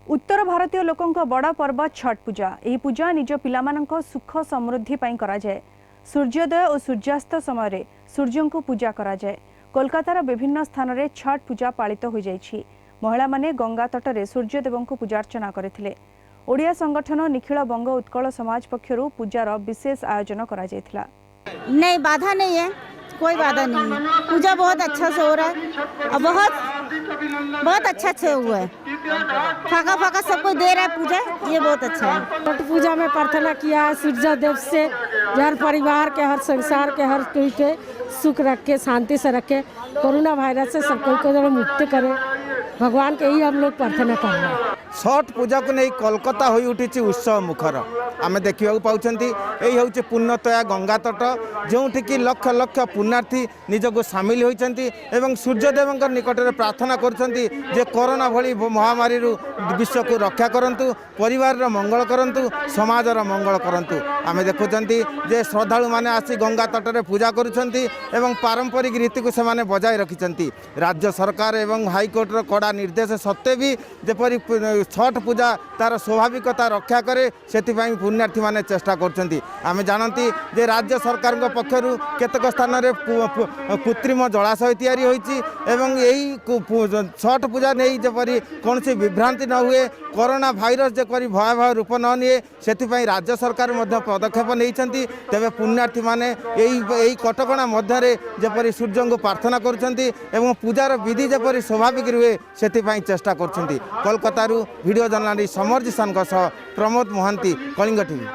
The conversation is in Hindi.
उत्तर भारतीय लोकों बड़ पर्व छठ पूजा। यह पूजा निज पिलामानंक सुख समृद्धि पाई करा जाए। सूर्योदय और सूर्यास्त समय सूर्य को पूजा करा जाए। कोलकातार विभिन्न स्थान में छठ पूजा पालित हो जाइछि। महिला माने गंगा तटरे सूर्यदेव को पूजार्चना करथिले। ओडिया संगठन निखिल बंग उत्कल समाज पक्षरु पूजार विशेष आयोजन करा जायथिला। नहीं, बाधा नहीं है, कोई बाधा नहीं है। पूजा बहुत अच्छा से हो रहा है और बहुत अच्छा से हुआ है। फाका फाका सबको दे रहा है पूजा, ये बहुत अच्छा है। छठ पूजा में प्रार्थना किया है सूर्य देव से, हर परिवार के, हर संसार के, हर कोई के सुख रखे, शांति से रखे, कोरोना वायरस से सब कोई को मुक्त करे। भगवान के ही हम लोग प्रार्थना कर रहे हैं। छठ पूजा को नहीं कोलकाता हो उठी उत्सव मुखर आम देखा पाँच। यही हूँ पुण्यतया गंगा तट जो लक्ष लक्ष पुण्यार्थी निजक सामिल होती सूर्यदेव निकट में प्रार्थना कर कोरोना भली महामारी विश्व को रक्षा करंतु, परिवार मंगल करंतु, समाजर मंगल करंतु। आम देखुं श्रद्धालु मैंने आसी गंगा तट में पूजा करुँच पारंपरिक रीति को से बजाय रखिंट। राज्य सरकार एवं हाईकोर्टर कड़ा निर्देश सत्वे भी जपरी छठ पूजा तार स्वाभाविकता रक्षा करे से पुण्यार्थी मैंने चेष्टा करछंती। आमे जानती जे राज्य सरकार पक्षर केतक स्थान में कृत्रिम जलाशय तैयारी होईची एवं यही छठ पूजा नहीं जपरी कौन सी विभ्रांति न हुए, कोरोना भाइरस जपरी भयावह रूप न निए से राज्य सरकार पदक्षेप नहीं। तेरे पुण्यार्थी मैंने यही कटकणा मध्य जपरी सूर्य को प्रार्थना करुँच पूजार विधि जपरी स्वाभाविक रुए से चेष्टा कर। Kolkata video journalist Samar Jisan Pramod Mahanti, Kalinga TV.